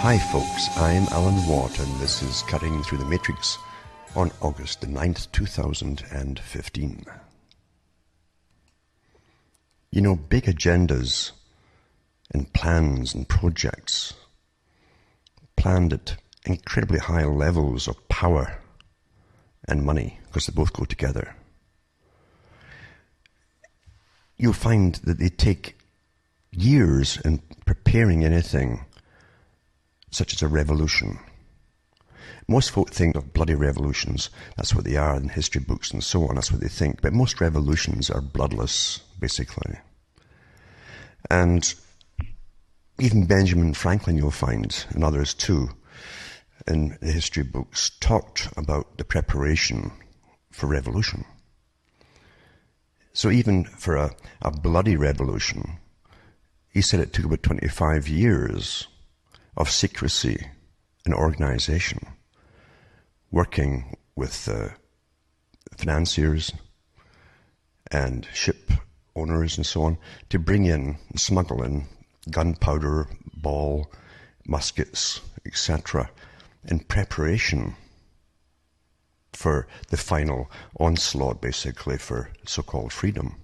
Hi folks, I'm Alan Watt and this is Cutting Through the Matrix on August the 9th, 2015. You know, big agendas and plans and projects planned at incredibly high levels of power and money, because they both go together. You'll find that they take years in preparing anything such as a revolution. Most folk think of bloody revolutions. That's what they are in history books and so on. That's what they think. But most revolutions are bloodless, basically. And even Benjamin Franklin, you'll find, and others too, in the history books, talked about the preparation for revolution. So even for a bloody revolution, he said it took about 25 years of secrecy and organization, working with financiers and ship owners and so on, to bring in, smuggle in gunpowder, ball, muskets, etc., in preparation for the final onslaught, basically, for so-called freedom.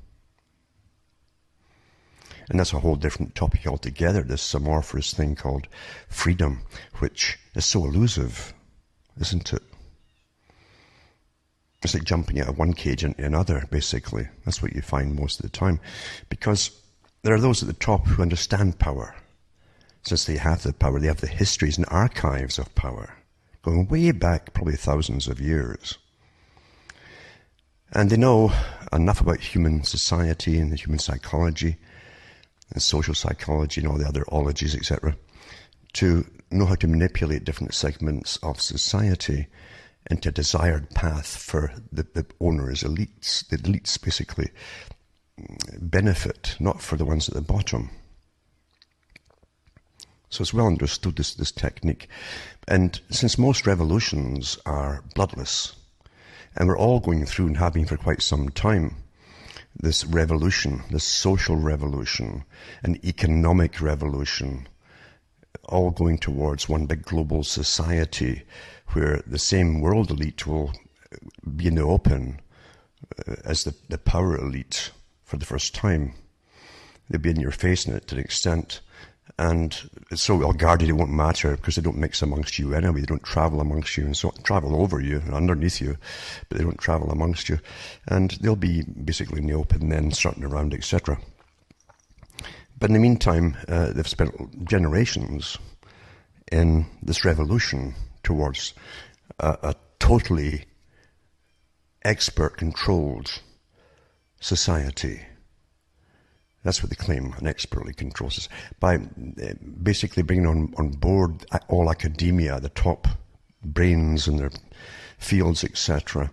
And that's a whole different topic altogether, this amorphous thing called freedom, which is so elusive, isn't it? It's like jumping out of one cage into another, basically. That's what you find most of the time. Because there are those at the top who understand power. Since they have the power, they have the histories and archives of power, going way back, probably thousands of years. And they know enough about human society and the human psychology, and social psychology and all the other ologies, etc., to know how to manipulate different segments of society into a desired path for the owners, elites. The elites basically benefit, not for the ones at the bottom. So it's well understood, this technique. And since most revolutions are bloodless, and we're all going through and having for quite some time, this revolution, this social revolution, an economic revolution, all going towards one big global society where the same world elite will be in the open as the power elite for the first time. They'll be in your face in it to an extent. And it's so well guarded it won't matter, because they don't mix amongst you anyway. They don't travel amongst you and so on. Travel over you and underneath you, but they don't travel amongst you. And they'll be basically in the open then, strutting around, etc. But in the meantime, they've spent generations in this revolution towards a totally expert-controlled society. That's what they claim, an expertly controlled society, by basically bringing on board all academia, the top brains in their fields, etc.,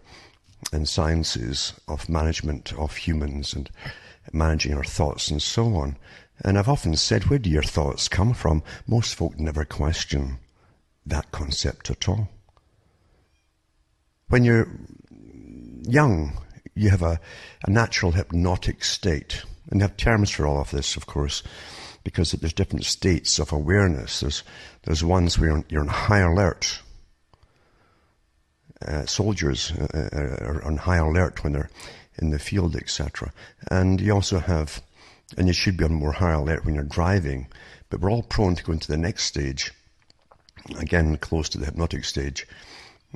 and sciences of management of humans and managing our thoughts and so on. And I've often said, where do your thoughts come from? Most folk never question that concept at all. When you're young, you have a natural hypnotic state. And they have terms for all of this, of course, because there's different states of awareness. There's ones where you're on high alert. Soldiers are on high alert when they're in the field, etc. And you also have, and you should be on more high alert when you're driving, but we're all prone to go into the next stage, again, close to the hypnotic stage,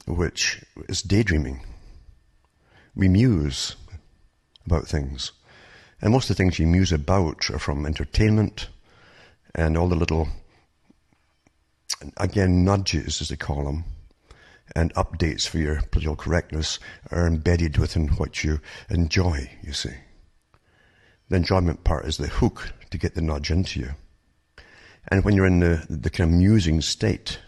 which is daydreaming. We muse about things. And most of the things you muse about are from entertainment, and all the little, again, nudges, as they call them, and updates for your political correctness are embedded within what you enjoy, you see. The enjoyment part is the hook to get the nudge into you. And when you're in the kind of musing state,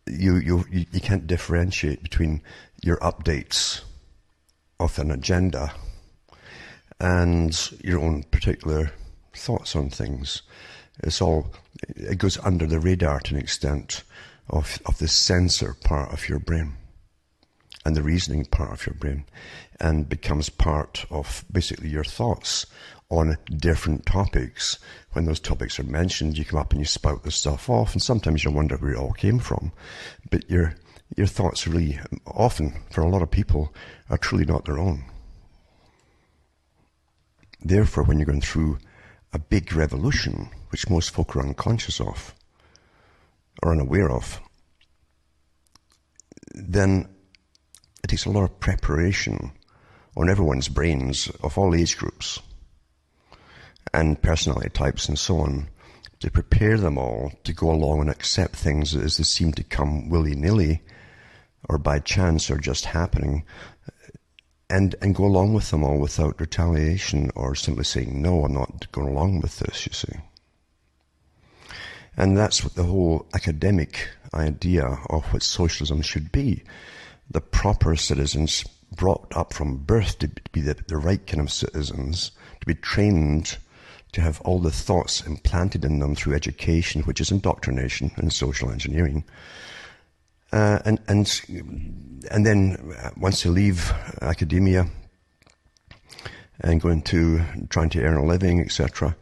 you can't differentiate between your updates of an agenda and your own particular thoughts on things. It goes under the radar to an extent of the sensor part of your brain. and the reasoning part of your brain, and becomes part of basically your thoughts on different topics. When those topics are mentioned, you come up and you spout this stuff off, and sometimes you wonder where it all came from. But your thoughts really, often, for a lot of people, are truly not their own. Therefore, when you're going through a big revolution, which most folk are unconscious of, or unaware of, then it takes a lot of preparation on everyone's brains of all age groups and personality types and so on, to prepare them all to go along and accept things as they seem to come willy-nilly or by chance or just happening, and go along with them all without retaliation or simply saying, no, I'm not going along with this, you see. And that's what the whole academic idea of what socialism should be. The proper citizens brought up from birth to be the right kind of citizens, to be trained to have all the thoughts implanted in them through education, which is indoctrination and social engineering. And then once they leave academia and go into trying to earn a living, etc.,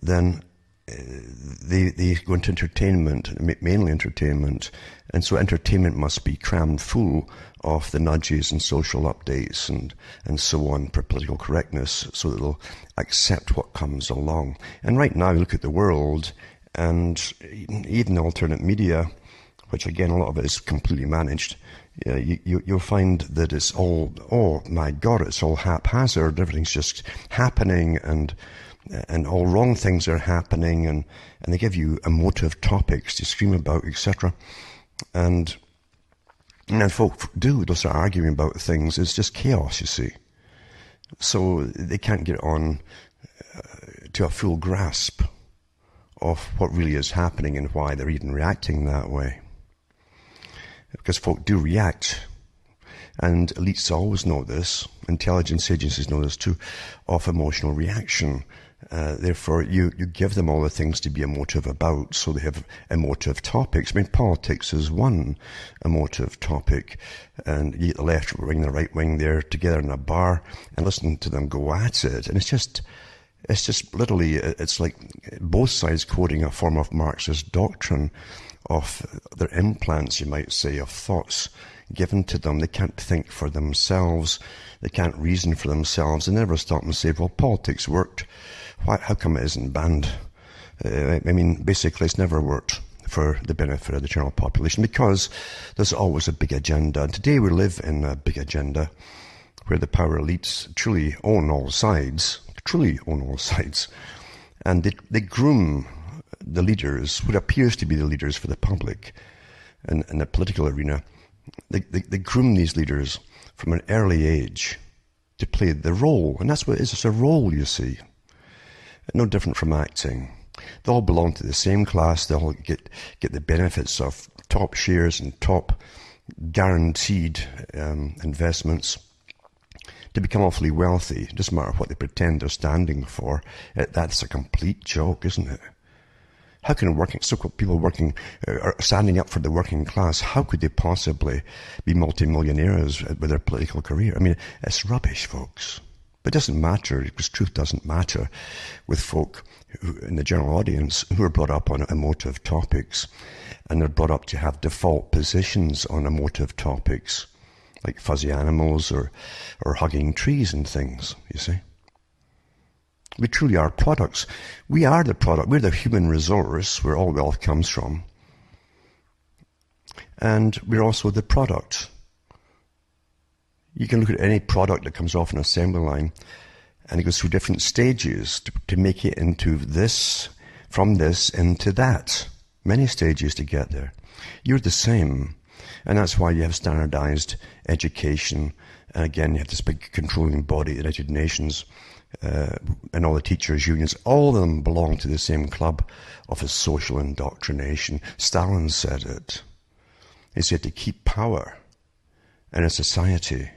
then they go into entertainment, mainly entertainment, and so entertainment must be crammed full of the nudges and social updates and so on for political correctness, so that they'll accept what comes along. And right now, you look at the world, and even alternate media, which again, a lot of it is completely managed, you'll find that it's all, oh my God, it's all haphazard, everything's just happening, and all wrong things are happening, and they give you emotive topics to scream about, etc. And folk they'll start arguing about things. It's just chaos, you see. So they can't get on to a full grasp of what really is happening and why they're even reacting that way. Because folk do react, and elites always know this, intelligence agencies know this too, of emotional reaction. Therefore, you give them all the things to be emotive about, so they have emotive topics. I mean, politics is one emotive topic, and you get the left wing and the right wing there together in a bar and listen to them go at it, and it's just literally, it's like both sides quoting a form of Marxist doctrine of their implants, you might say, of thoughts given to them. They can't think for themselves. They can't reason for themselves. They never stop and say, well, politics worked. How come it isn't banned? I mean, basically, it's never worked for the benefit of the general population, because there's always a big agenda. And today we live in a big agenda where the power elites truly own all sides, and they groom the leaders, what appears to be the leaders for the public and the political arena. They groom these leaders from an early age to play the role, and that's what it is. It's a role, you see. No different from acting. They all belong to the same class. They all get the benefits of top shares and top guaranteed investments to become awfully wealthy. It doesn't matter what they pretend they're standing for. That's a complete joke, isn't it? How can so-called people working, are standing up for the working class, how could they possibly be multimillionaires with their political career? I mean, it's rubbish, folks. But it doesn't matter, because truth doesn't matter with folk in the general audience who are brought up on emotive topics, and they're brought up to have default positions on emotive topics, like fuzzy animals or hugging trees and things, you see. We truly are products. We are the product. We're the human resource where all wealth comes from. And we're also the product. You can look at any product that comes off an assembly line, and it goes through different stages to make it into this, from this into that. Many stages to get there. You're the same. And that's why you have standardized education. And again, you have this big controlling body, the United Nations, and all the teachers' unions. All of them belong to the same club of a social indoctrination. Stalin said it. He said to keep power in a society,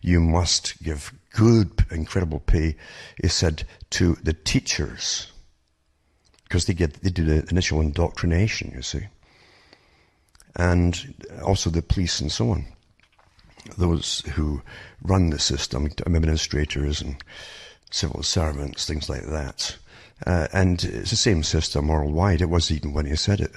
you must give good, incredible pay, he said, to the teachers, because they do the initial indoctrination, you see, and also the police and so on. those who run the system, administrators and civil servants, things like that. And it's the same system worldwide. It was even when he said it.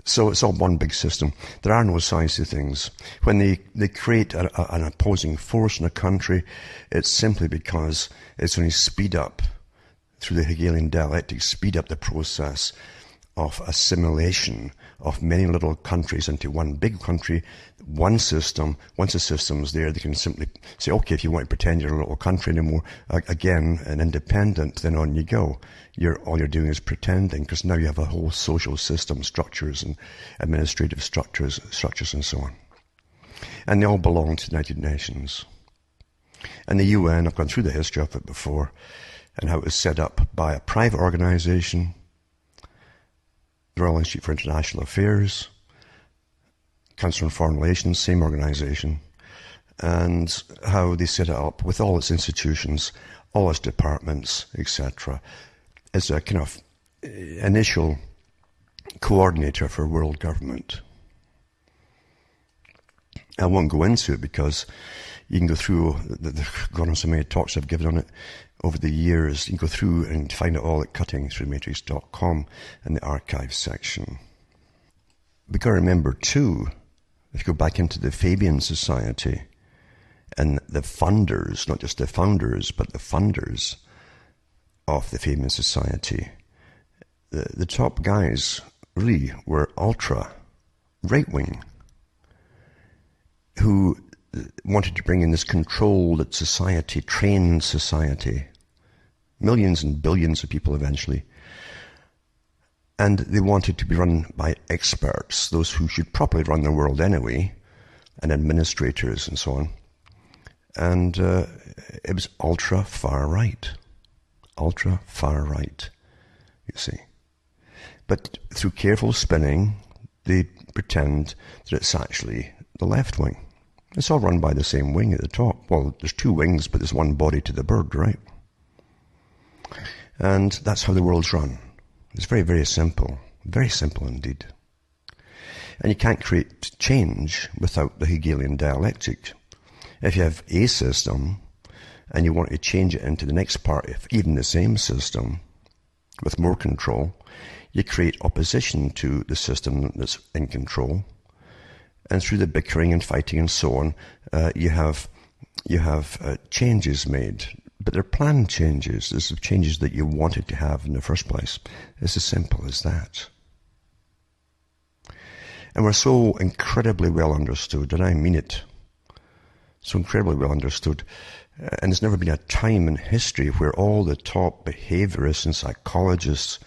So it's all one big system. There are no sides to things. When they create an opposing force in a country, it's simply because it's going to speed up, through the Hegelian dialectic, speed up the process of assimilation of many little countries into one big country, one system. Once the system's there, they can simply say, okay, if you want to pretend you're a little country anymore, again, an independent, then on you go. All you're doing is pretending, because now you have a whole social system, structures and administrative structures and so on. And they all belong to the United Nations. And the UN, I've gone through the history of it before, and how it was set up by a private organization, the Royal Institute for International Affairs, Council on Foreign Relations, same organization, and how they set it up with all its institutions, all its departments, etc., as a kind of initial coordinator for world government. I won't go into it because you can go through, God knows how many talks I've given on it over the years. You can go through and find it all at cuttingthroughthematrix.com in the archive section. We've got to remember too, if you go back into the Fabian Society and the funders, not just the founders, but the funders of the Fabian Society, the top guys really were ultra right-wing, who wanted to bring in this controlled society, trained society, millions and billions of people eventually. And they wanted to be run by experts, those who should properly run the world anyway, and administrators and so on. And it was ultra far right, you see. But through careful spinning, they pretend that it's actually the left wing. It's all run by the same wing at the top. Well, there's two wings, but there's one body to the bird, right? And that's how the world's run. It's very, very simple indeed. And you can't create change without the Hegelian dialectic. If you have a system and you want to change it into the next part of even the same system with more control, you create opposition to the system that's in control. And through the bickering and fighting and so on, you have changes made. But they're planned changes. These are changes that you wanted to have in the first place. It's as simple as that. And we're so incredibly well understood, and I mean it, so incredibly well understood. And there's never been a time in history where all the top behaviorists and psychologists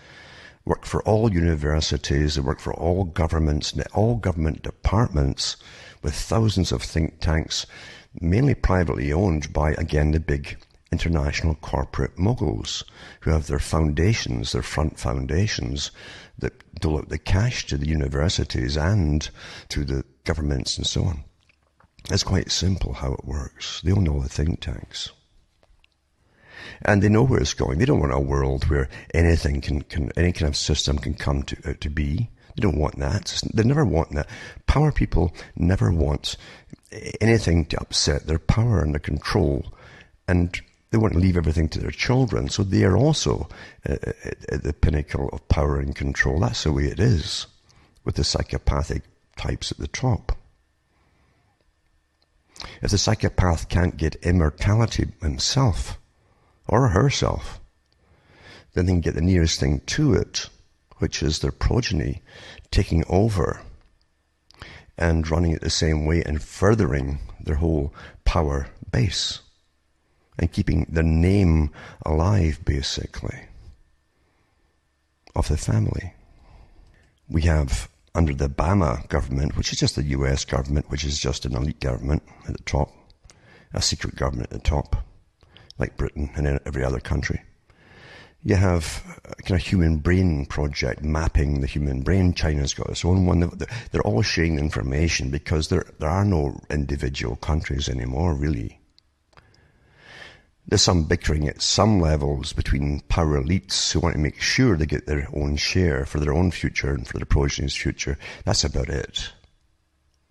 work for all universities, they work for all governments, all government departments, with thousands of think tanks, mainly privately owned by, again, the big international corporate moguls, who have their foundations, their front foundations, that dole out the cash to the universities and to the governments and so on. It's quite simple how it works. They own all the think tanks. And they know where it's going. They don't want a world where anything any kind of system can come to be. They don't want that. They never want that. Power people never want anything to upset their power and their control. And they want to leave everything to their children. So they are also at the pinnacle of power and control. That's the way it is with the psychopathic types at the top. If the psychopath can't get immortality himself or herself, then they can get the nearest thing to it, which is their progeny taking over and running it the same way and furthering their whole power base and keeping the name alive, basically, of the family. We have, under the Obama government, which is just the US government, which is just an elite government at the top, a secret government at the top, like Britain and in every other country. You have a kind of human brain project mapping the human brain. China's got its own one. They're all sharing information because there are no individual countries anymore, really. There's some bickering at some levels between power elites who want to make sure they get their own share for their own future and for their progeny's future. That's about it.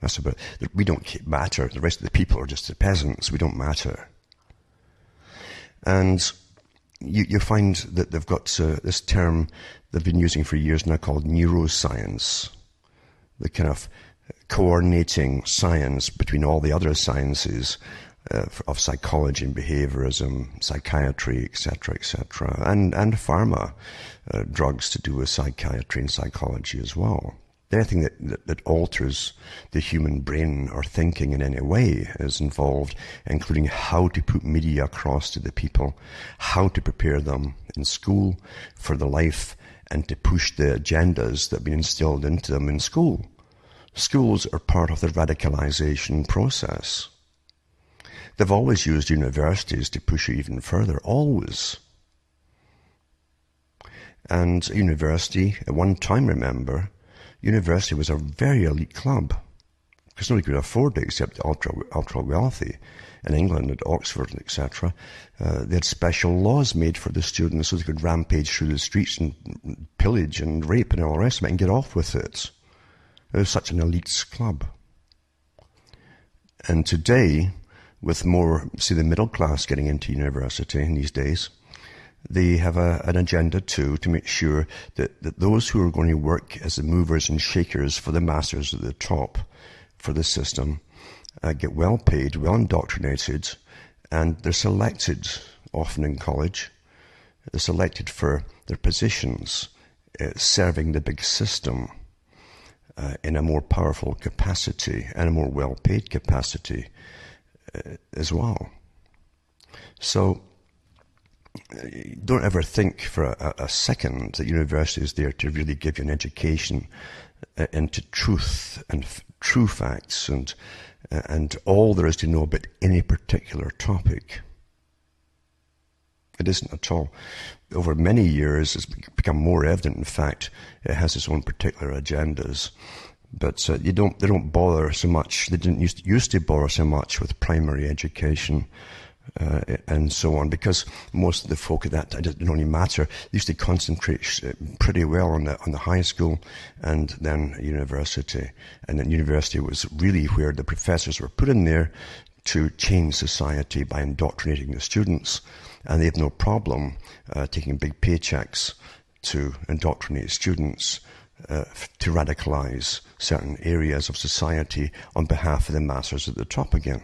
That's about it. We don't matter. The rest of the people are just the peasants. We don't matter. And you find that they've got this term they've been using for years now called neuroscience. The kind of coordinating science between all the other sciences of psychology and behaviorism, psychiatry, etc., and pharma, drugs to do with psychiatry and psychology as well. Anything that alters the human brain or thinking in any way is involved, including how to put media across to the people, how to prepare them in school for the life, and to push the agendas that have been instilled into them in school. Schools are part of the radicalization process. They've always used universities to push it even further, always. And university, at one time, remember, university was a very elite club, because nobody could afford it except the ultra wealthy. In England, at Oxford, etc., they had special laws made for the students so they could rampage through the streets and pillage and rape and all the rest of it and get off with it. It was such an elite club. And today, with more, see, the middle class getting into university in these days, they have an agenda too to make sure that those who are going to work as the movers and shakers for the masters at the top for the system get well paid, well indoctrinated, and they're selected, often in college, they're selected for their positions serving the big system in a more powerful capacity and a more well-paid capacity as well. So don't ever think for a second that university is there to really give you an education into truth and true facts and all there is to know about any particular topic. It isn't at all. Over many years, it's become more evident. In fact, it has its own particular agendas. But they don't bother so much. They didn't used to bother so much with primary education and so on, because most of the folk at that time, it didn't only matter. They used to concentrate pretty well on the high school and then university. And then university was really where the professors were put in there to change society by indoctrinating the students. And they have no problem taking big paychecks to indoctrinate students to radicalize certain areas of society on behalf of the masters at the top again.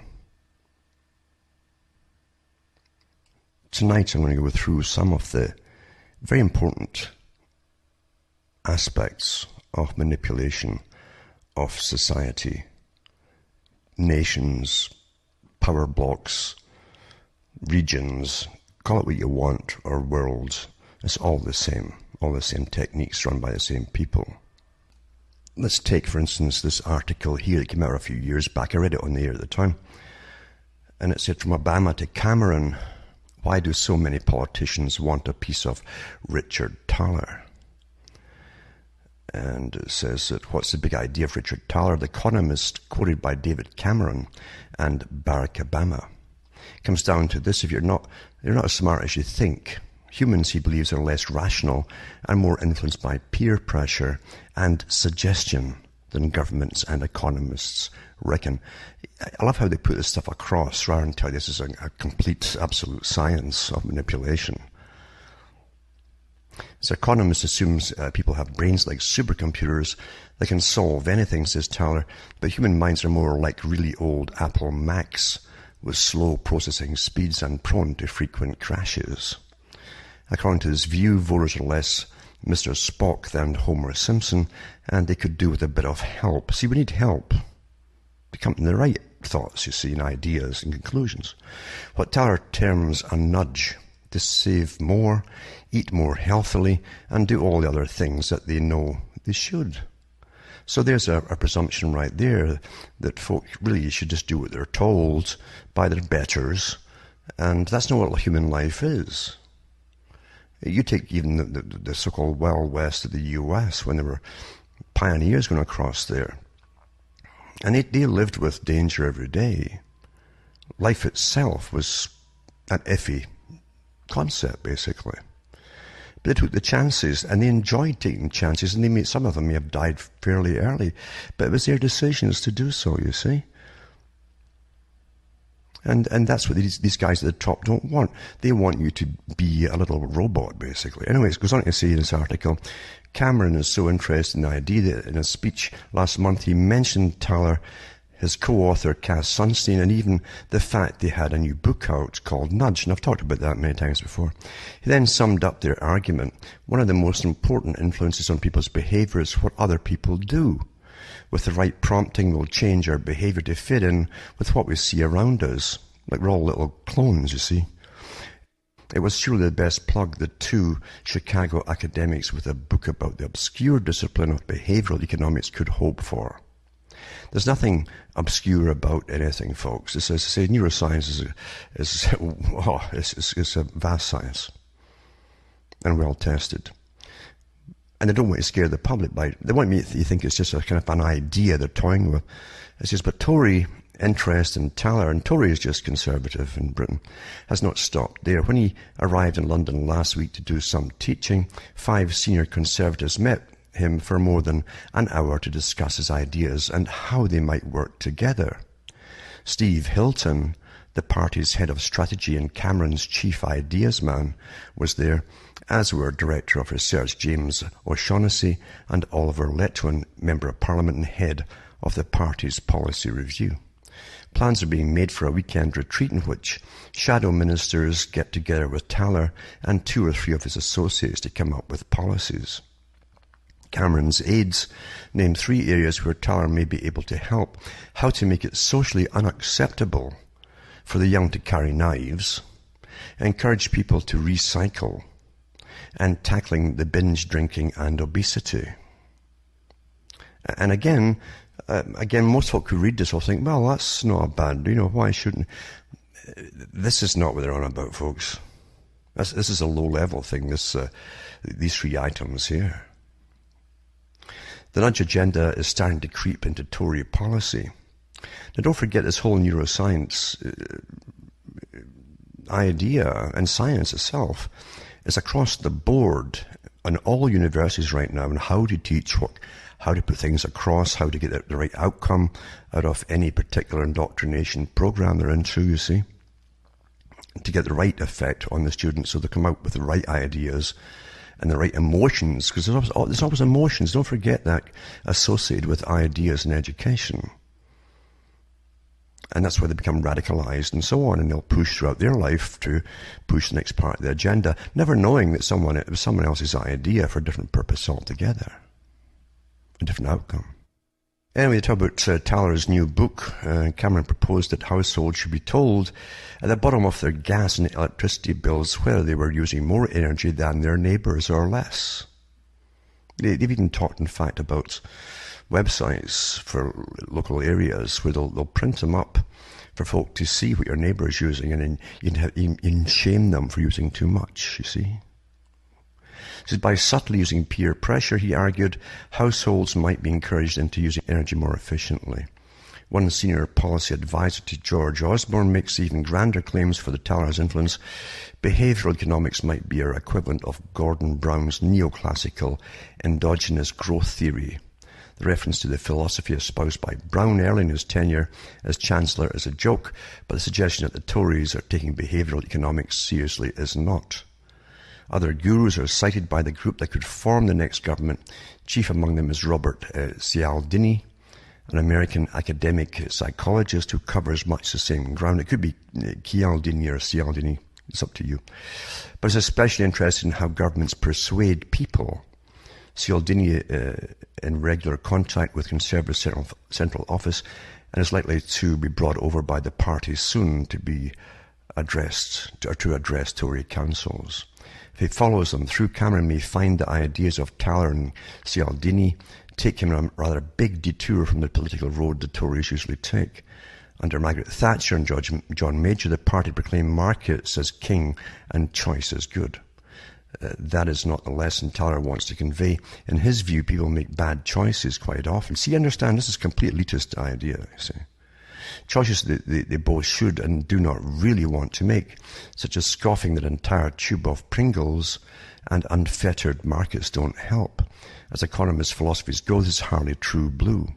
Tonight I'm going to go through some of the very important aspects of manipulation of society, nations, power blocks, regions, call it what you want, or worlds. It's all the same techniques run by the same people. Let's take, for instance, this article here that came out a few years back. I read it on the air at the time. And it said, from Obama to Cameron, why do so many politicians want a piece of Richard Thaler? And it says that what's the big idea of Richard Thaler? The Economist, quoted by David Cameron and Barack Obama. It comes down to this: if you're not as smart as you think. Humans, he believes, are less rational and more influenced by peer pressure and suggestion than governments and economists reckon. I love how they put this stuff across rather than tell you this is a complete, absolute science of manipulation. So economist assumes people have brains like supercomputers that can solve anything, says Thaler, but human minds are more like really old Apple Macs with slow processing speeds and prone to frequent crashes. According to this view, voters are less Mr. Spock than Homer Simpson, and they could do with a bit of help. See, we need help to come to the right thoughts, you see, and ideas and conclusions. What Thaler terms a nudge to save more, eat more healthily, and do all the other things that they know they should. So there's a presumption right there that folk really should just do what they're told by their betters, and that's not what human life is. You take even the so-called Wild West of the US, when there were pioneers going across there, and they lived with danger every day. Life itself was an iffy concept, basically. But they took the chances, and they enjoyed taking chances, and some of them may have died fairly early, but it was their decisions to do so, you see. And that's what these guys at the top don't want. They want you to be a little robot, basically. Anyways, it goes on to say in this article, Cameron is so interested in the idea that in his speech last month he mentioned Thaler, his co-author Cass Sunstein, and even the fact they had a new book out called Nudge, and I've talked about that many times before. He then summed up their argument. One of the most important influences on people's behaviour is what other people do. With the right prompting, we'll change our behaviour to fit in with what we see around us. Like we're all little clones, you see. It was surely the best plug that two Chicago academics with a book about the obscure discipline of behavioural economics could hope for. There's nothing obscure about anything, folks. As I say, neuroscience is a vast science and well tested. And they don't want to scare the public by it. They want me to think it's just a kind of an idea they're toying with. It's just, but Tory interest in Thaler, and Tory is just conservative in Britain, has not stopped there. When he arrived in London last week to do some teaching, 5 senior conservatives met him for more than an hour to discuss his ideas and how they might work together. Steve Hilton, the party's head of strategy and Cameron's chief ideas man, was there, as were Director of Research James O'Shaughnessy and Oliver Letwin, Member of Parliament and head of the party's policy review. Plans are being made for a weekend retreat in which shadow ministers get together with Thaler and 2 or 3 of his associates to come up with policies. Cameron's aides named 3 areas where Thaler may be able to help: how to make it socially unacceptable for the young to carry knives, encourage people to recycle, and tackling the binge drinking and obesity. And again, most folk who read this will think, well, that's not bad, why shouldn't... This is not what they're on about, folks. This is a low-level thing, these 3 items here. The nudge agenda is starting to creep into Tory policy. Now, don't forget this whole neuroscience idea and science itself is across the board on all universities right now, and how to teach, how to put things across, how to get the right outcome out of any particular indoctrination program they're into, you see, to get the right effect on the students so they come out with the right ideas and the right emotions, because there's always emotions, don't forget that, associated with ideas in education. And that's where they become radicalized and so on, and they'll push throughout their life to push the next part of the agenda, never knowing that it was someone else's idea for a different purpose altogether, a different outcome. Anyway, to talk about Thaler's new book, Cameron proposed that households should be told at the bottom of their gas and electricity bills whether they were using more energy than their neighbours or less. They've even talked, in fact, about websites for local areas where they'll print them up for folk to see what your neighbour is using, and then you can shame them for using too much, you see. So by subtly using peer pressure, he argued, households might be encouraged into using energy more efficiently. One senior policy advisor to George Osborne makes even grander claims for the Thaler's influence. Behavioural economics might be our equivalent of Gordon Brown's neoclassical endogenous growth theory. The reference to the philosophy espoused by Brown early in his tenure as Chancellor is a joke, but the suggestion that the Tories are taking behavioural economics seriously is not. Other gurus are cited by the group that could form the next government. Chief among them is Robert Cialdini, an American academic psychologist who covers much the same ground. It could be Cialdini or Cialdini, it's up to you. But is especially interested in how governments persuade people. Cialdini in regular contact with Conservative Central Office and is likely to be brought over by the party soon to be addressed, or to address Tory councils. If he follows them through, Cameron may find the ideas of Thaler and Cialdini take him on a rather big detour from the political road the Tories usually take. Under Margaret Thatcher and John Major, the party proclaimed markets as king and choice as good. That is not the lesson Thaler wants to convey. In his view, people make bad choices quite often. See, understand, this is a complete elitist idea, you see. choices they both should and do not really want to make, such as scoffing that entire tube of Pringles and unfettered markets don't help. As economists' philosophies go, this is hardly true blue.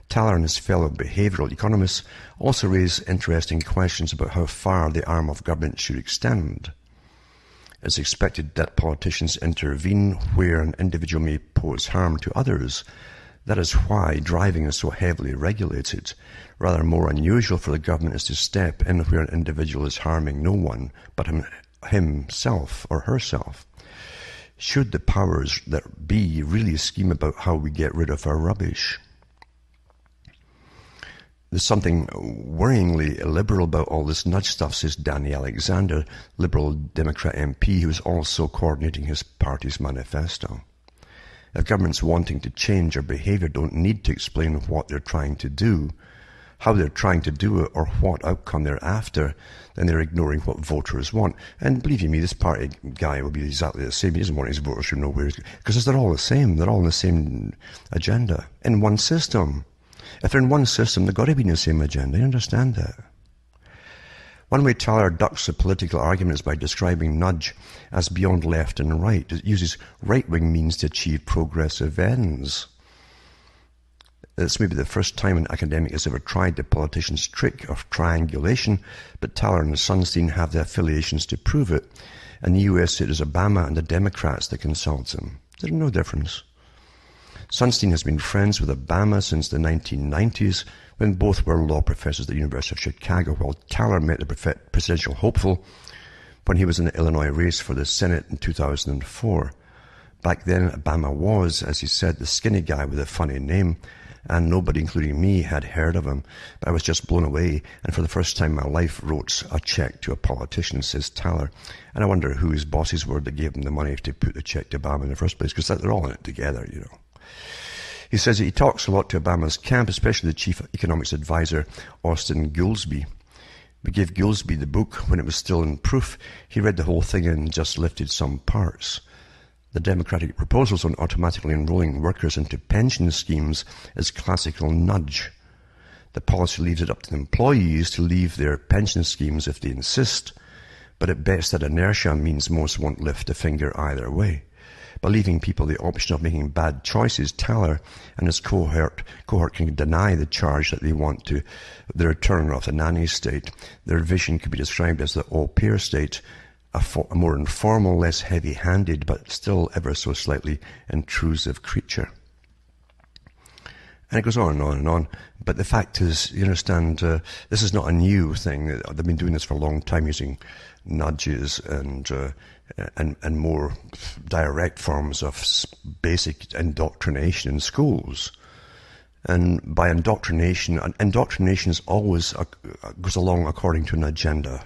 Thaler and his fellow behavioural economists also raise interesting questions about how far the arm of government should extend. It's expected that politicians intervene where an individual may pose harm to others. That is why driving is so heavily regulated. Rather more unusual for the government is to step in where an individual is harming no one but himself or herself. Should the powers that be really scheme about how we get rid of our rubbish? There's something worryingly illiberal about all this nudge stuff, says Danny Alexander, Liberal Democrat MP, who is also coordinating his party's manifesto. If governments wanting to change their behaviour don't need to explain what they're trying to do, how they're trying to do it, or what outcome they're after, then they're ignoring what voters want. And believe you me, this party guy will be exactly the same. He doesn't want his voters to know where he's going, because they're all the same. They're all in the same agenda, in one system. If they're in one system, they've got to be in the same agenda. You understand that? One way Thaler ducks the political argument is by describing nudge as beyond left and right. It uses right-wing means to achieve progressive ends. This may be the first time an academic has ever tried the politician's trick of triangulation, but Thaler and Sunstein have the affiliations to prove it. In the US, it is Obama and the Democrats that consult him. There's no difference. Sunstein has been friends with Obama since the 1990s, when both were law professors at the University of Chicago, while Thaler met the presidential hopeful when he was in the Illinois race for the Senate in 2004. Back then, Obama was, as he said, the skinny guy with a funny name, and nobody, including me, had heard of him. But I was just blown away, and for the first time in my life wrote a check to a politician, says Thaler. And I wonder who his bosses were that gave him the money to put the check to Obama in the first place, because they're all in it together, you know. He says that he talks a lot to Obama's camp, especially the chief economics advisor, Austin Goolsbee. We gave Goolsbee the book when it was still in proof. He read the whole thing and just lifted some parts. The Democratic proposals on automatically enrolling workers into pension schemes is classical nudge. The policy leaves it up to the employees to leave their pension schemes if they insist, but it bets that inertia means most won't lift a finger either way. By leaving people the option of making bad choices, Thaler and his cohort can deny the charge that they want to the return of the nanny state. Their vision could be described as the au-pair state, a more informal, less heavy-handed, but still ever so slightly intrusive creature. And it goes on and on and on. But the fact is, you understand, this is not a new thing. They've been doing this for a long time, using nudges and more direct forms of basic indoctrination in schools. And by indoctrination is always goes along according to an agenda.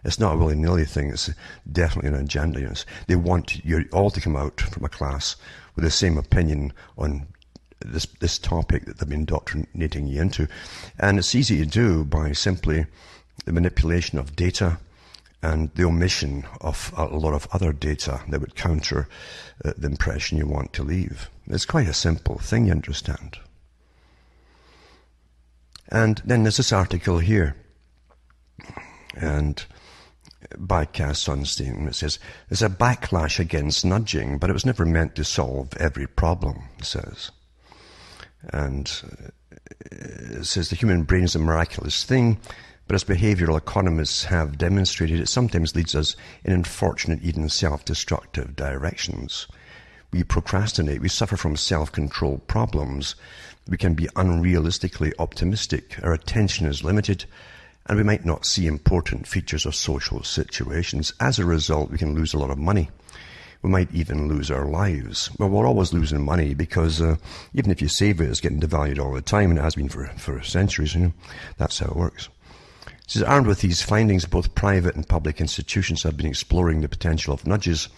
It's not a willy-nilly thing. It's definitely an agenda. You know, they want you all to come out from a class with the same opinion on this topic that they've been indoctrinating you into. And it's easy to do by simply the manipulation of data and the omission of a lot of other data that would counter the impression you want to leave. It's quite a simple thing, you understand. And then there's this article here, and by Cass Sunstein, it says, there's a backlash against nudging, but it was never meant to solve every problem, it says. And it says the human brain is a miraculous thing, but as behavioral economists have demonstrated, it sometimes leads us in unfortunate, even self-destructive directions. We procrastinate, we suffer from self-control problems, we can be unrealistically optimistic, our attention is limited, and we might not see important features of social situations. As a result, we can lose a lot of money. We might even lose our lives. Well, we're always losing money because even if you save it, it's getting devalued all the time, and it has been for centuries. You know, that's how it works. It says, armed with these findings, both private and public institutions have been exploring the potential of nudges,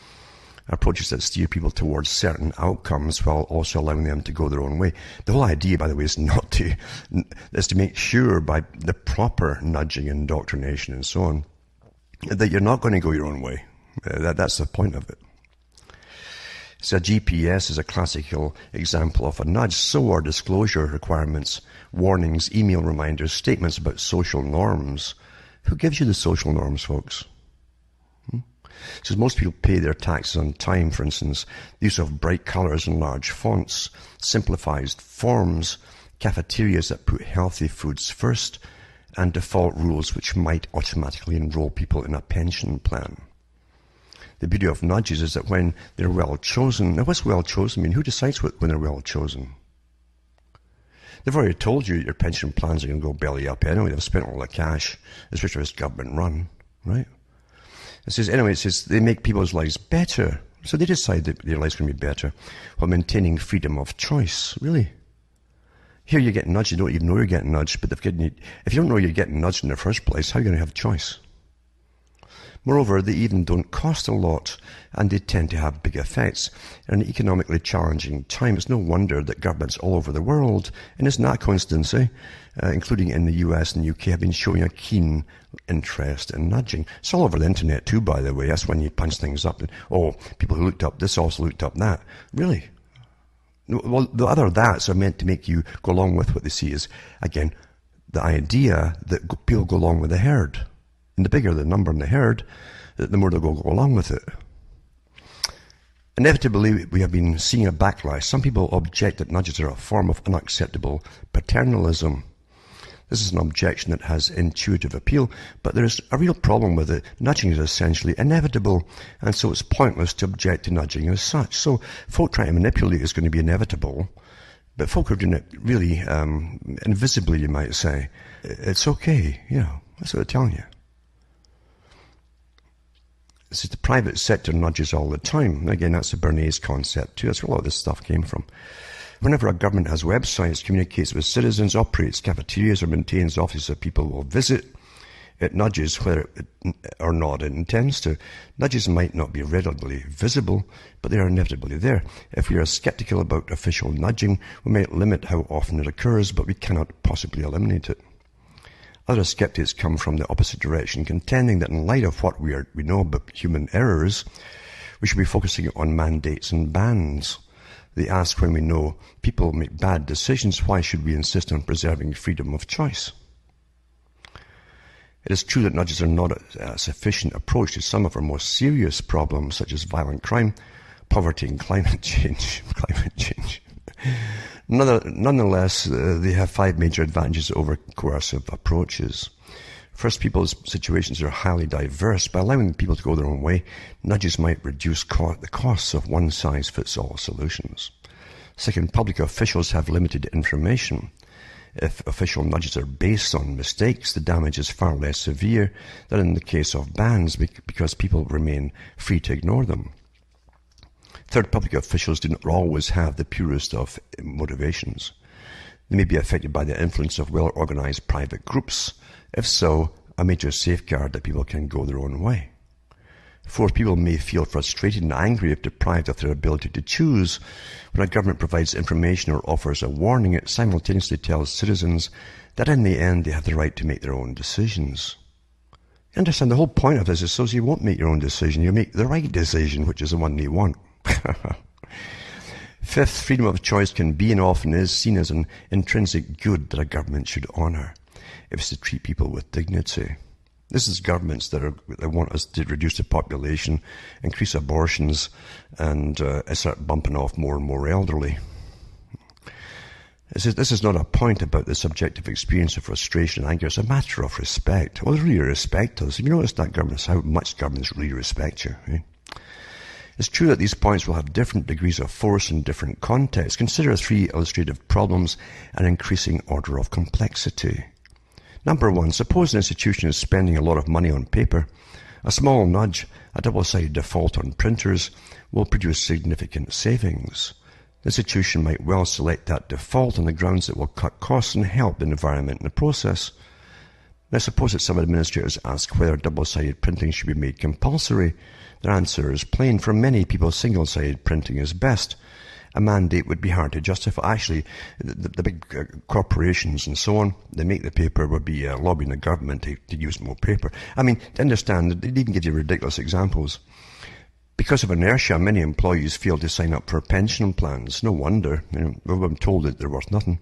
approaches that steer people towards certain outcomes while also allowing them to go their own way. The whole idea, by the way, is to make sure by the proper nudging, indoctrination, and so on, that you're not going to go your own way. That's the point of it. So a GPS is a classical example of a nudge. So are disclosure requirements, warnings, email reminders, statements about social norms. Who gives you the social norms, folks? Says most people pay their taxes on time, for instance. The use of bright colours and large fonts, simplified forms, cafeterias that put healthy foods first, and default rules which might automatically enroll people in a pension plan. The beauty of nudges is that when they're well chosen, now what's well chosen mean? Who decides when they're well chosen? They've already told you your pension plans are going to go belly up anyway. They've spent all the cash, especially if it's government run, right? It says they make people's lives better. So they decide that their life's going to be better while maintaining freedom of choice. Really? Here you get nudged, you don't even know you're getting nudged, but if you don't know you're getting nudged in the first place, how are you going to have choice? Moreover, they even don't cost a lot, and they tend to have big effects. In an economically challenging time, it's no wonder that governments all over the world, and it's not a coincidence, including in the US and the UK, have been showing a keen interest in nudging. It's all over the internet too, by the way. That's when you punch things up. People who looked up this also looked up that. Really? Well, the other that's are meant to make you go along with what they see is, again, the idea that people go along with the herd. And the bigger the number in the herd, the more they'll go along with it. Inevitably, we have been seeing a backlash. Some people object that nudges are a form of unacceptable paternalism. This is an objection that has intuitive appeal, but there's a real problem with it. Nudging is essentially inevitable, and so it's pointless to object to nudging as such. So folk trying to manipulate is going to be inevitable, but folk are doing it really invisibly, you might say. It's okay, that's what I'm telling you. This is the private sector nudges all the time. Again, that's the Bernays concept too. That's where a lot of this stuff came from. Whenever a government has websites, communicates with citizens, operates cafeterias, or maintains offices that people will visit, it nudges whether or not it intends to. Nudges might not be readily visible, but they are inevitably there. If we are skeptical about official nudging, we might limit how often it occurs, but we cannot possibly eliminate it. Other skeptics come from the opposite direction, contending that in light of what we know about human errors, we should be focusing on mandates and bans. They ask, when we know people make bad decisions, why should we insist on preserving freedom of choice? It is true that nudges are not a sufficient approach to some of our most serious problems, such as violent crime, poverty, and climate change. Nonetheless, they have 5 major advantages over coercive approaches. First, people's situations are highly diverse. By allowing people to go their own way, nudges might reduce the costs of one-size-fits-all solutions. Second, public officials have limited information. If official nudges are based on mistakes, the damage is far less severe than in the case of bans because people remain free to ignore them. Third, public officials do not always have the purest of motivations. They may be affected by the influence of well-organized private groups. If so, a major safeguard that people can go their own way. Fourth, people may feel frustrated and angry if deprived of their ability to choose. When a government provides information or offers a warning, it simultaneously tells citizens that in the end they have the right to make their own decisions. You understand, the whole point of this is so you won't make your own decision, you make the right decision, which is the one you want. Fifth, freedom of choice can be and often is seen as an intrinsic good that a government should honour if it's to treat people with dignity. This is governments that want us to reduce the population, increase abortions, and start bumping off more and more elderly. This is not a point about the subjective experience of frustration and anger. It's a matter of respect. Well, they really respect us. Have you noticed that governments, how much governments really respect you? Eh? It's true that these points will have different degrees of force in different contexts. Consider 3 illustrative problems and increasing order of complexity. Number 1, suppose an institution is spending a lot of money on paper. A small nudge, a double-sided default on printers, will produce significant savings. The institution might well select that default on the grounds it will cut costs and help the environment in the process. Now suppose that some administrators ask whether double-sided printing should be made compulsory. Their answer is plain. For many people, single-sided printing is best. A mandate would be hard to justify. Actually, the big corporations and so on, they make the paper, would be lobbying the government to use more paper. I mean, to understand, they even give you ridiculous examples. Because of inertia, many employees fail to sign up for pension plans. No wonder. We've been told that they're worth nothing.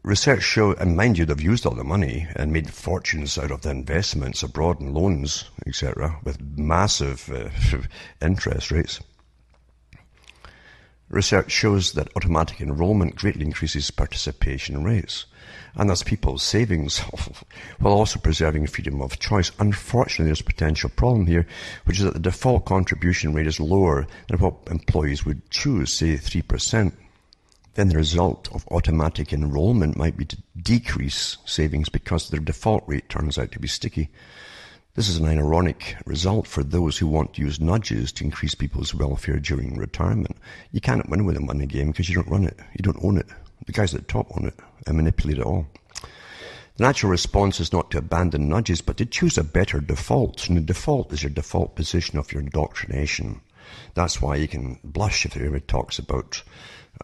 Research show, and mind you, they've used all the money and made fortunes out of the investments abroad and loans, etc., with massive interest rates. Research shows that automatic enrollment greatly increases participation rates, and thus people's savings, while also preserving freedom of choice. Unfortunately, there's a potential problem here, which is that the default contribution rate is lower than what employees would choose, say 3%. Then the result of automatic enrollment might be to decrease savings because their default rate turns out to be sticky. This is an ironic result for those who want to use nudges to increase people's welfare during retirement. You can't win with a money game because you don't run it. You don't own it. The guys at the top own it and manipulate it all. The natural response is not to abandon nudges, but to choose a better default. And the default is your default position of your indoctrination. That's why you can blush if everybody talks about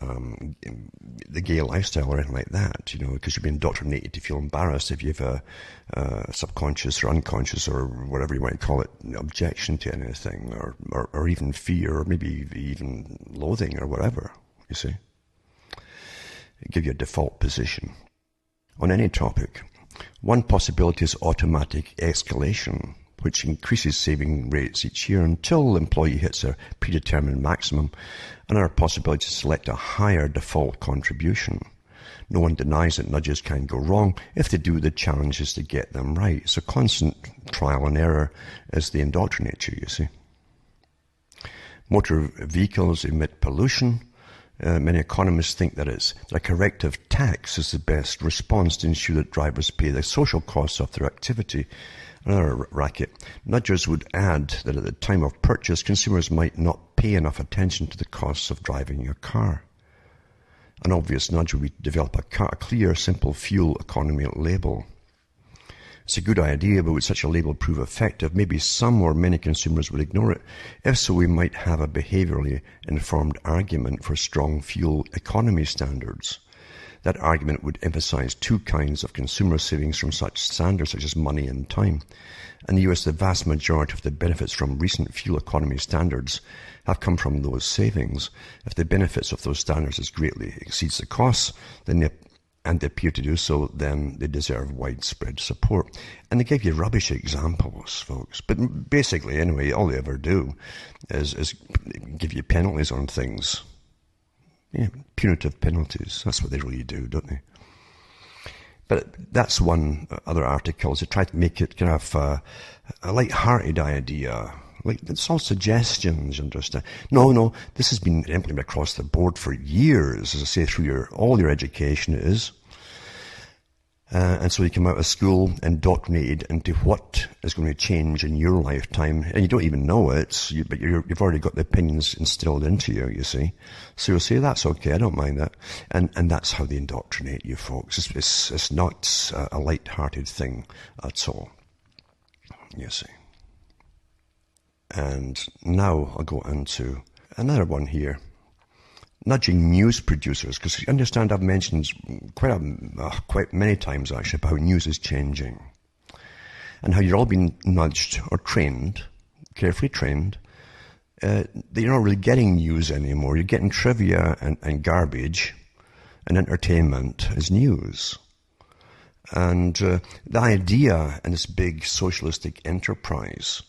the gay lifestyle or anything like that, because you've been indoctrinated to feel embarrassed if you have a subconscious or unconscious or whatever you want to call it, objection to anything, or even fear, or maybe even loathing or whatever, you see. Give you a default position. On any topic, one possibility is automatic escalation, which increases saving rates each year until the employee hits a predetermined maximum. Another possibility is to select a higher default contribution. No one denies that nudges can go wrong. If they do, the challenge is to get them right. So constant trial and error as they indoctrinate you, you see. Motor vehicles emit pollution. Many economists think that a corrective tax is the best response to ensure that drivers pay the social costs of their activity. Another racket. Nudgers would add that at the time of purchase, consumers might not pay enough attention to the costs of driving a car. An obvious nudge would be to develop a clear, simple fuel economy label. It's a good idea, but would such a label prove effective? Maybe some or many consumers would ignore it. If so, we might have a behaviourally informed argument for strong fuel economy standards. That argument would emphasize two kinds of consumer savings from such standards, such as money and time. In the US, the vast majority of the benefits from recent fuel economy standards have come from those savings. If the benefits of those standards greatly exceeds the costs, and they appear to do so, then they deserve widespread support. And they give you rubbish examples, folks. But basically, anyway, all they ever do is give you penalties on things. Yeah, punitive penalties. That's what they really do, don't they? But that's one other article. To try to make it kind of a light-hearted idea. Like, it's all suggestions, you understand? No, this has been implemented across the board for years, as I say, through all your education it is. And so you come out of school indoctrinated into what is going to change in your lifetime, and you don't even know it, but you've already got the opinions instilled into you, you see. So you'll say, that's okay, I don't mind that. And that's how they indoctrinate you, folks. It's not a light-hearted thing at all, you see. And now I'll go into another one here. Nudging news producers, because you understand I've mentioned quite many times actually about how news is changing and how you're all being nudged or trained, carefully trained, that you're not really getting news anymore. You're getting trivia and garbage, and entertainment as news. And the idea in this big socialistic enterprise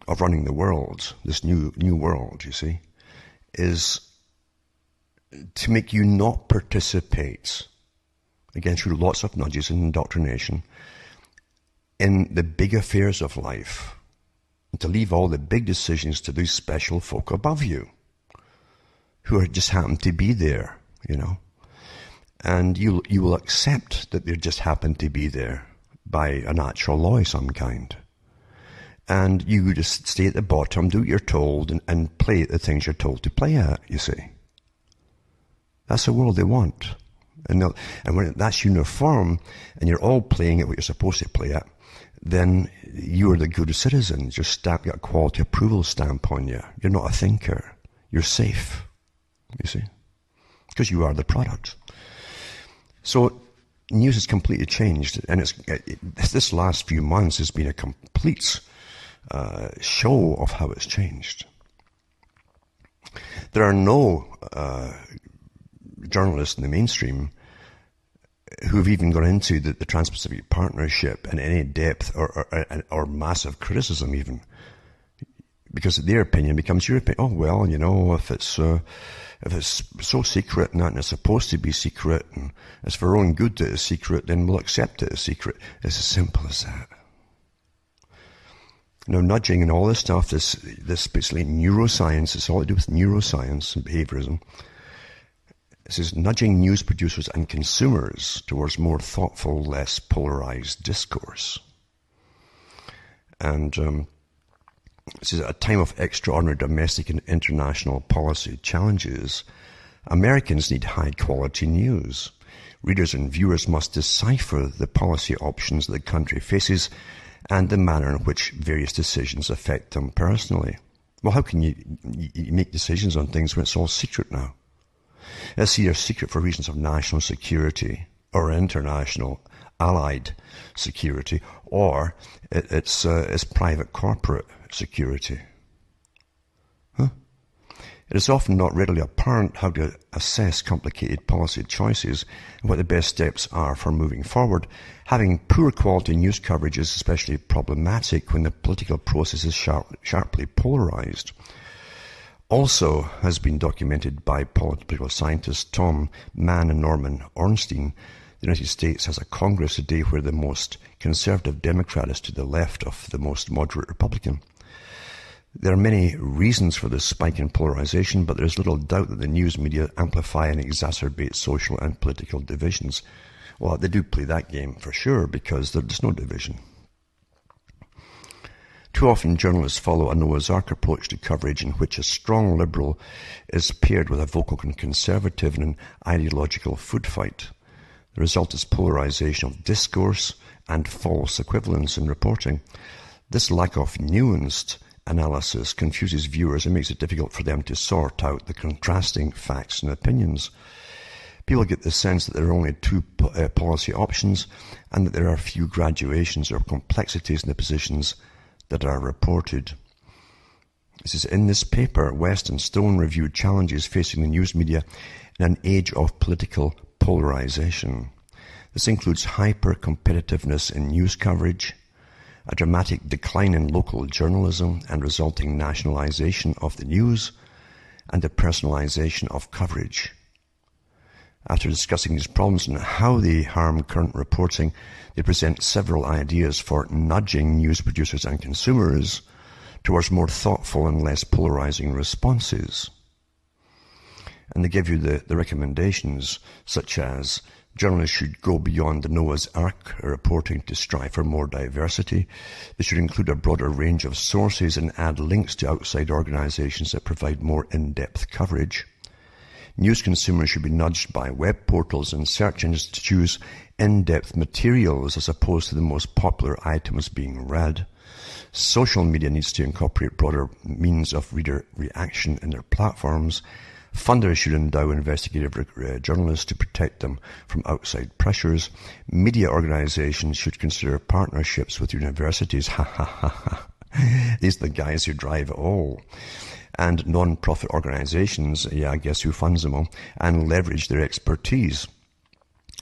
of running the world, this new world, you see, is to make you not participate, again through lots of nudges and indoctrination, in the big affairs of life, and to leave all the big decisions to these special folk above you, who just happen to be there, and you will accept that they just happen to be there by a natural law of some kind. And you just stay at the bottom, do what you're told, and play at the things you're told to play at, you see. That's the world they want. And when that's uniform, and you're all playing at what you're supposed to play at, then you are the good citizen. Your stamp, you got a quality approval stamp on you. You're not a thinker. You're safe, you see, because you are the product. So news has completely changed, and this last few months has been a complete show of how it's changed. There are no journalists in the mainstream who've even gone into the Trans-Pacific Partnership in any depth or massive criticism even, because their opinion becomes your opinion. Oh well, you know, if it's so secret and it's supposed to be secret and it's for our own good that it's secret, then we'll accept it as secret. It's as simple as that. Now, nudging and all this stuff, this basically neuroscience, it's all to do with neuroscience and behaviorism. This is nudging news producers and consumers towards more thoughtful, less polarized discourse. And this is at a time of extraordinary domestic and international policy challenges. Americans need high-quality news. Readers and viewers must decipher the policy options the country faces and the manner in which various decisions affect them personally. Well, how can you make decisions on things when it's all secret now? It's either secret for reasons of national security or international allied security, or it's private corporate security. It is often not readily apparent how to assess complicated policy choices and what the best steps are for moving forward. Having poor quality news coverage is especially problematic when the political process is sharply polarized. Also has been documented by political scientists Tom Mann and Norman Ornstein, the United States has a Congress today where the most conservative Democrat is to the left of the most moderate Republican. There are many reasons for this spike in polarization, but there is little doubt that the news media amplify and exacerbate social and political divisions. Well, they do play that game for sure, because there's no division. Too often journalists follow a Noah's Ark approach to coverage in which a strong liberal is paired with a vocal conservative in an ideological food fight. The result is polarization of discourse and false equivalence in reporting. This lack of nuanced analysis confuses viewers and makes it difficult for them to sort out the contrasting facts and opinions. People get the sense that there are only two policy options and that there are few graduations or complexities in the positions that are reported. This is in this paper, West and Stone reviewed challenges facing the news media in an age of political polarization. This includes hyper-competitiveness in news coverage, a dramatic decline in local journalism and resulting nationalization of the news, and the personalization of coverage. After discussing these problems and how they harm current reporting, they present several ideas for nudging news producers and consumers towards more thoughtful and less polarizing responses. And they give you the recommendations, such as journalists should go beyond the Noah's Ark reporting to strive for more diversity. They should include a broader range of sources and add links to outside organizations that provide more in-depth coverage. News consumers should be nudged by web portals and search engines to choose in-depth materials as opposed to the most popular items being read. Social media needs to incorporate broader means of reader reaction in their platforms. Funders should endow investigative journalists to protect them from outside pressures. Media organizations should consider partnerships with universities. These are the guys who drive it all. And non-profit organizations, I guess who funds them all, and leverage their expertise.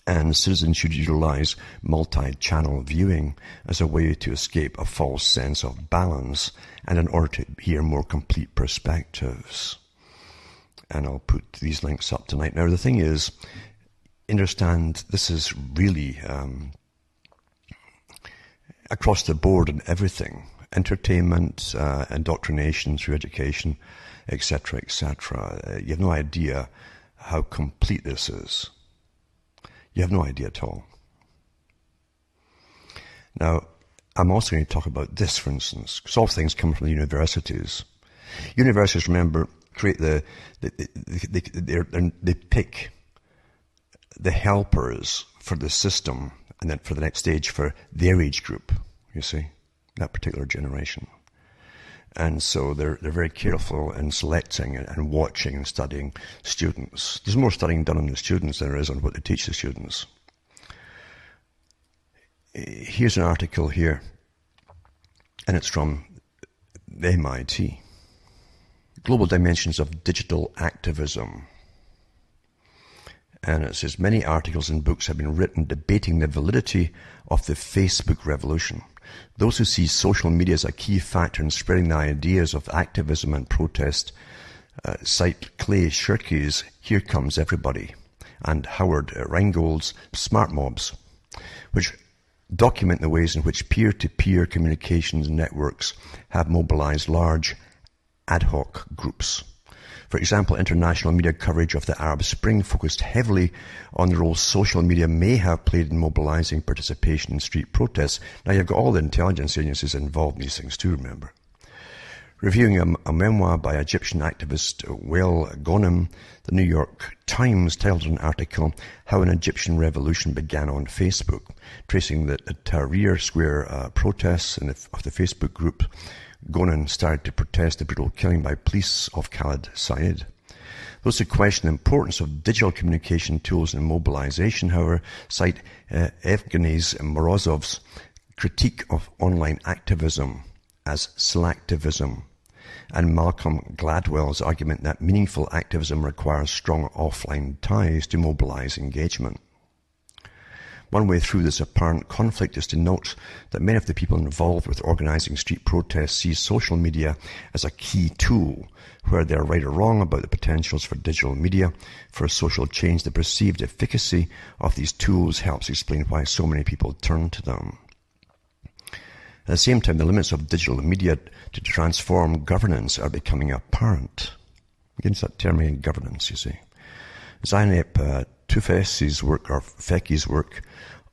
And citizens should utilize multi-channel viewing as a way to escape a false sense of balance and in order to hear more complete perspectives. And I'll put these links up tonight. Now, the thing is, understand this is really across the board in everything. Entertainment, indoctrination through education, etc., etc. You have no idea how complete this is. You have no idea at all. Now, I'm also going to talk about this, for instance, because all things come from the universities. Universities, remember, create they pick the helpers for the system, and then for the next stage for their age group, you see, that particular generation. And so they're very careful in selecting and watching and studying students. There's more studying done on the students than there is on what they teach the students. Here's an article here, and it's from MIT. Global Dimensions of Digital Activism. And it says, many articles and books have been written debating the validity of the Facebook revolution. Those who see social media as a key factor in spreading the ideas of activism and protest cite Clay Shirky's Here Comes Everybody and Howard Rheingold's Smart Mobs, which document the ways in which peer-to-peer communications networks have mobilized large ad hoc groups. For example, international media coverage of the Arab Spring focused heavily on the role social media may have played in mobilizing participation in street protests. Now, you've got all the intelligence agencies involved in these things too, remember. Reviewing a memoir by Egyptian activist Wael Ghonim, the New York Times titled an article, How an Egyptian Revolution Began on Facebook, tracing the Tahrir Square protests of the Facebook group. Ghonim started to protest the brutal killing by police of Khalid Said. Those who question the importance of digital communication tools in mobilization, however, cite Evgeny Morozov's critique of online activism as selectivism, and Malcolm Gladwell's argument that meaningful activism requires strong offline ties to mobilize engagement. One way through this apparent conflict is to note that many of the people involved with organizing street protests see social media as a key tool. Where they are right or wrong about the potentials for digital media for social change, the perceived efficacy of these tools helps explain why so many people turn to them. At the same time, the limits of digital media to transform governance are becoming apparent. Against that term in governance, you see. Zeynep Tufekci's work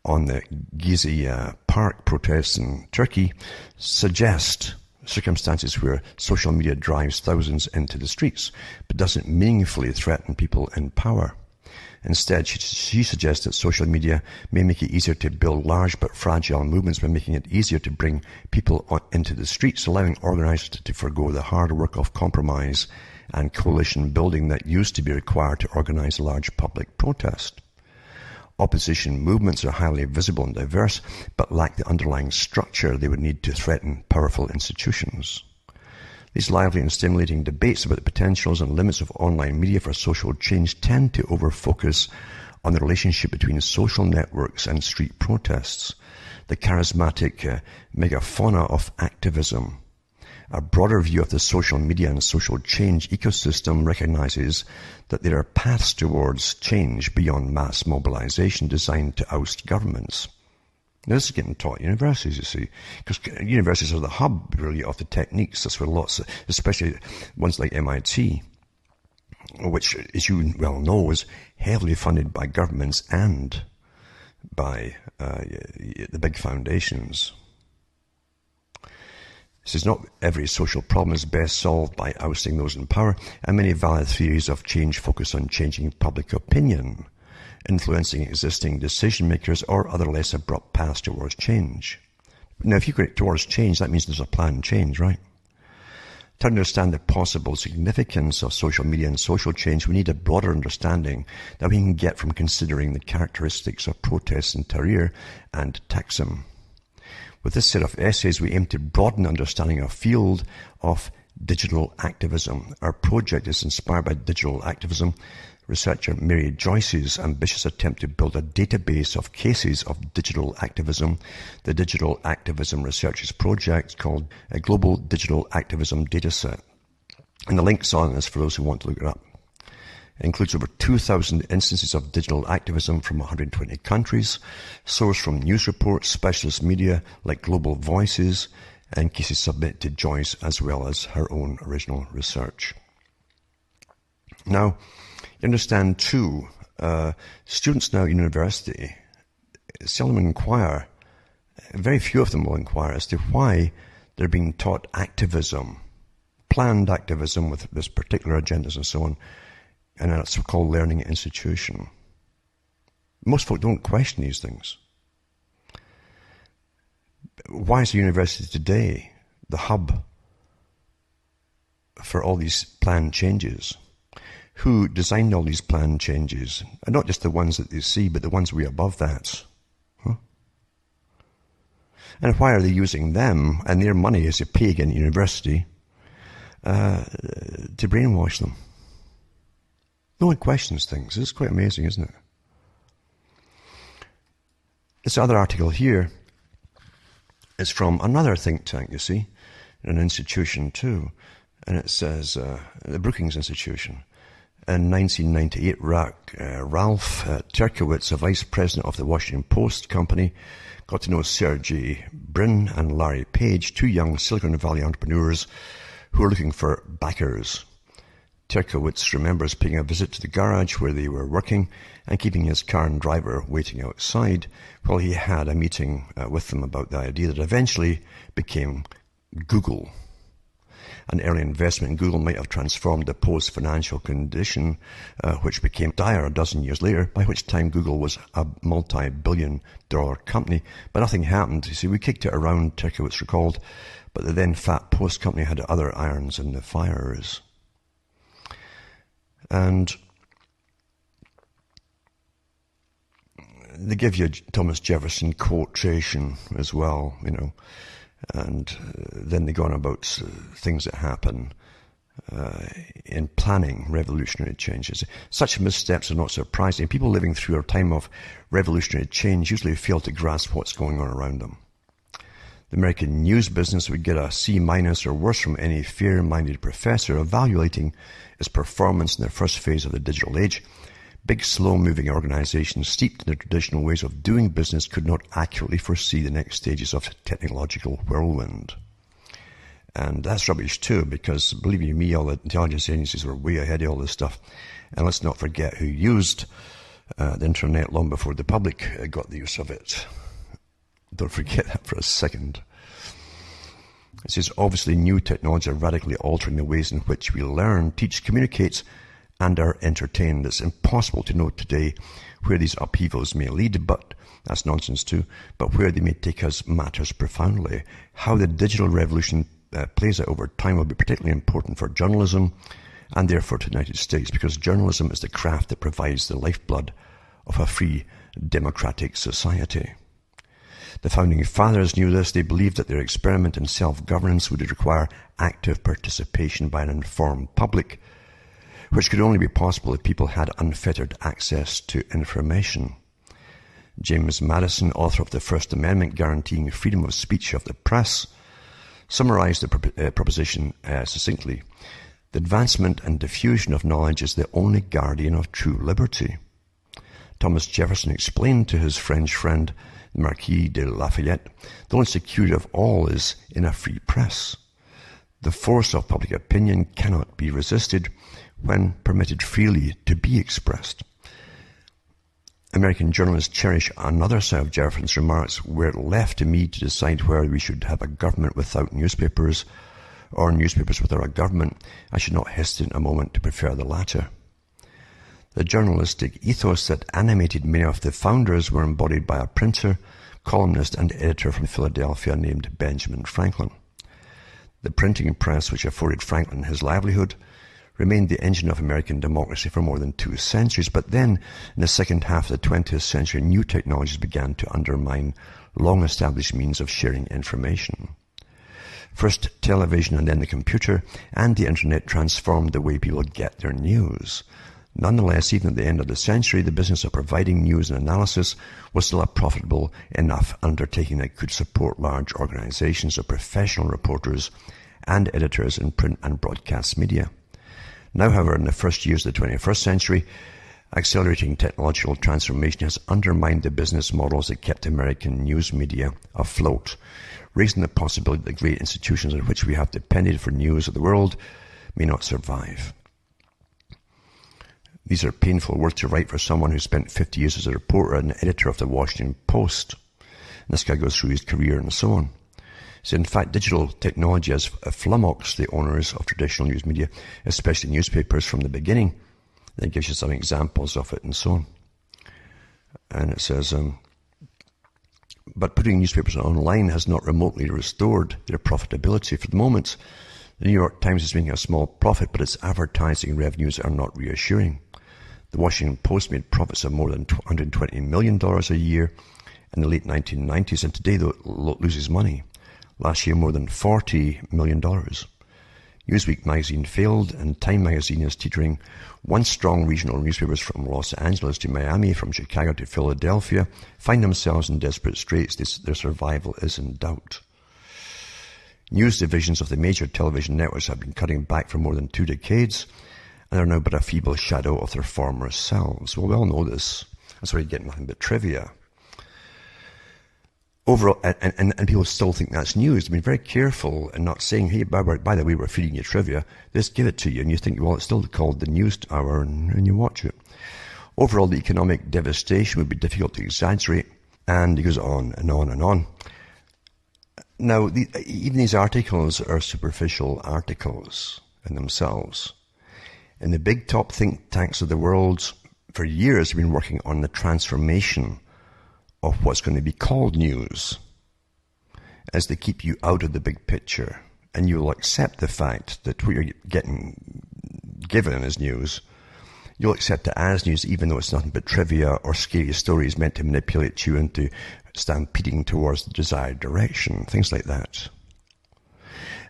on the Gezi Park protests in Turkey suggest circumstances where social media drives thousands into the streets, but doesn't meaningfully threaten people in power. Instead, she suggests that social media may make it easier to build large but fragile movements by making it easier to bring people into the streets, allowing organizers to forgo the hard work of compromise and coalition building that used to be required to organize a large public protest. Opposition movements are highly visible and diverse, but lack the underlying structure they would need to threaten powerful institutions. These lively and stimulating debates about the potentials and limits of online media for social change tend to over-focus on the relationship between social networks and street protests, the charismatic megafauna of activism. A broader view of the social media and social change ecosystem recognizes that there are paths towards change beyond mass mobilization designed to oust governments. Now, this is getting taught at universities, you see, because universities are the hub, really, of the techniques. That's where lots, especially ones like MIT, which, as you well know, is heavily funded by governments and by the big foundations. It says not every social problem is best solved by ousting those in power, and many valid theories of change focus on changing public opinion, influencing existing decision makers, or other less abrupt paths towards change. Now, if you go towards change, that means there's a planned change, right? To understand the possible significance of social media and social change, we need a broader understanding that we can get from considering the characteristics of protests in Tahrir and Taksim. With this set of essays, we aim to broaden understanding of field of digital activism. Our project is inspired by digital activism researcher Mary Joyce's ambitious attempt to build a database of cases of digital activism. The Digital Activism Researchers Project, called a Global Digital Activism Dataset. And the link's on this for those who want to look it up. It includes over 2,000 instances of digital activism from 120 countries, sourced from news reports, specialist media like Global Voices, and cases submitted to Joyce as well as her own original research. Now, you understand too, students now at university seldom inquire, very few of them will inquire as to why they're being taught activism, planned activism with this particular agendas and so on, in a so-called learning institution. Most folk don't question these things. Why is the university today the hub for all these planned changes? Who designed all these planned changes? And not just the ones that they see, but the ones way above that. Huh? And why are they using them and their money as a pay again at university to brainwash them. No one questions things. It's quite amazing, isn't it? This other article here is from another think tank, you see, an institution too. And it says, the Brookings Institution. In 1998, Ralph Terkowitz, a vice president of the Washington Post company, got to know Sergey Brin and Larry Page, two young Silicon Valley entrepreneurs who were looking for backers. Terkowitz remembers paying a visit to the garage where they were working and keeping his car and driver waiting outside while he had a meeting with them about the idea that eventually became Google. An early investment in Google might have transformed the Post's financial condition, which became dire a dozen years later, by which time Google was a multi-billion-dollar company. But nothing happened. You see, we kicked it around, Terkowitz recalled, but the then fat Post company had other irons in the fires. And they give you Thomas Jefferson quotation as well, you know, and then they go on about things that happen in planning revolutionary changes. Such missteps are not surprising. People living through a time of revolutionary change usually fail to grasp what's going on around them. The American news business would get a C- or worse from any fair-minded professor evaluating its performance in the first phase of the digital age. Big, slow-moving organizations steeped in the traditional ways of doing business could not accurately foresee the next stages of technological whirlwind. And that's rubbish too, because believe you me, all the intelligence agencies were way ahead of all this stuff. And let's not forget who used the internet long before the public got the use of it. Don't forget that for a second. It says, obviously new technologies are radically altering the ways in which we learn, teach, communicate, and are entertained. It's impossible to know today where these upheavals may lead, but that's nonsense too, but where they may take us matters profoundly. How the digital revolution plays out over time will be particularly important for journalism and therefore to the United States, because journalism is the craft that provides the lifeblood of a free democratic society. The founding fathers knew this. They believed that their experiment in self-governance would require active participation by an informed public, which could only be possible if people had unfettered access to information. James Madison, author of the First Amendment guaranteeing freedom of speech of the press, summarized the proposition succinctly. The advancement and diffusion of knowledge is the only guardian of true liberty. Thomas Jefferson explained to his French friend, the Marquis de Lafayette, the only security of all is in a free press. The force of public opinion cannot be resisted when permitted freely to be expressed. American journalists cherish another side of Jefferson's remarks, were it left to me to decide whether we should have a government without newspapers or newspapers without a government, I should not hesitate a moment to prefer the latter. The journalistic ethos that animated many of the founders were embodied by a printer, columnist, and editor from Philadelphia named Benjamin Franklin. The printing press, which afforded Franklin his livelihood, remained the engine of American democracy for more than 2 centuries. But then, in the second half of the 20th century, new technologies began to undermine long-established means of sharing information. First television and then the computer and the internet transformed the way people get their news. Nonetheless, even at the end of the century, the business of providing news and analysis was still a profitable enough undertaking that could support large organizations of professional reporters and editors in print and broadcast media. Now, however, in the first years of the 21st century, accelerating technological transformation has undermined the business models that kept American news media afloat, raising the possibility that the great institutions on which we have depended for news of the world may not survive. These are painful words to write for someone who spent 50 years as a reporter and editor of the Washington Post. And this guy goes through his career and so on. So in fact, digital technology has flummoxed the owners of traditional news media, especially newspapers, from the beginning. Then it gives you some examples of it and so on. And it says, but putting newspapers online has not remotely restored their profitability. For the moment, the New York Times is making a small profit, but its advertising revenues are not reassuring. The Washington Post made profits of more than $120 million a year in the late 1990s, and today, though, it loses money. Last year, more than $40 million. Newsweek magazine failed, and Time magazine is teetering. Once strong regional newspapers from Los Angeles to Miami, from Chicago to Philadelphia, find themselves in desperate straits. Their survival is in doubt. News divisions of the major television networks have been cutting back for more than 2 decades, and are now but a feeble shadow of their former selves. Well, we all know this. That's why you get nothing but trivia. Overall, and people still think that's news. I mean, very careful in not saying, hey, by the way, we're feeding you trivia. Just give it to you, and you think, well, it's still called the news hour, and you watch it. Overall, the economic devastation would be difficult to exaggerate, and it goes on and on and on. Now, even these articles are superficial articles in themselves. And the big top think tanks of the world for years have been working on the transformation of what's going to be called news, as they keep you out of the big picture, and you'll accept the fact that what you're getting given as news, you'll accept it as news, even though it's nothing but trivia or scary stories meant to manipulate you into stampeding towards the desired direction, things like that.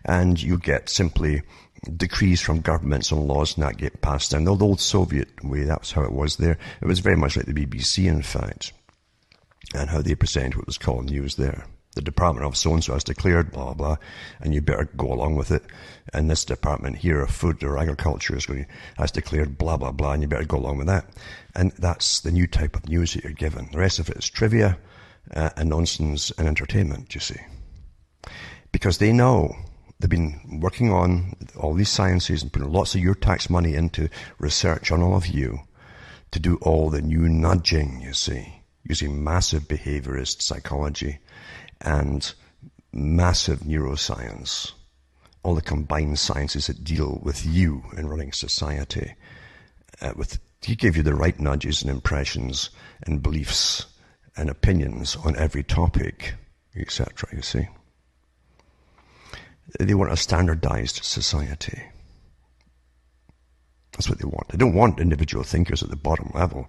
And you get simply decrees from governments and laws and that get passed down. The old Soviet way, that's how it was there. It was very much like the BBC, in fact, and how they present what was called news there. The department of so-and-so has declared blah, blah, and you better go along with it. And this department here of food or agriculture has declared blah, blah, blah, and you better go along with that. And that's the new type of news that you're given. The rest of it is trivia and nonsense and entertainment, you see. Because they know they've been working on all these sciences and putting lots of your tax money into research on all of you to do all the new nudging, you see, using massive behaviorist psychology and massive neuroscience, all the combined sciences that deal with you and running society, to give you the right nudges and impressions and beliefs and opinions on every topic, etc., you see. They want a standardized society. That's what they want. They don't want individual thinkers at the bottom level.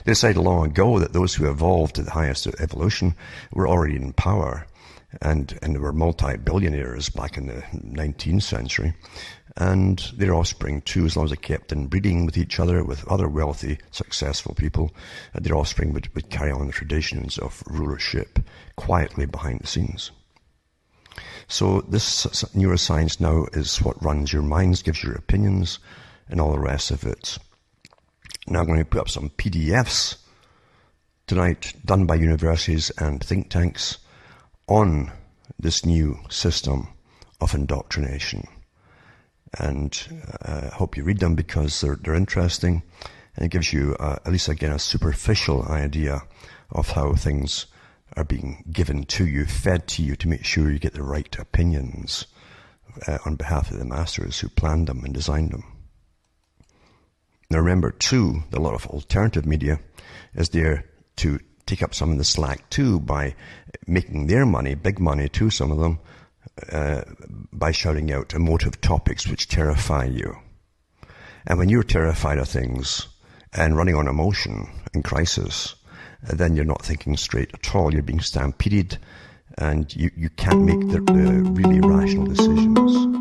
They decided long ago that those who evolved to the highest evolution were already in power, and they were multi-billionaires back in the 19th century. And their offspring too, as long as they kept inbreeding with each other, with other wealthy, successful people, their offspring would carry on the traditions of rulership quietly behind the scenes. So this neuroscience now is what runs your minds, gives you your opinions, and all the rest of it. Now I'm going to put up some PDFs tonight done by universities and think tanks on this new system of indoctrination. And I hope you read them because they're interesting, and it gives you, at least again, a superficial idea of how things are being given to you, fed to you, to make sure you get the right opinions on behalf of the masters who planned them and designed them. Now remember too, that a lot of alternative media is there to take up some of the slack too by making their money, big money too, some of them, by shouting out emotive topics which terrify you. And when you're terrified of things and running on emotion and crisis, then you're not thinking straight at all. You're being stampeded, and you can't make the really rational decisions.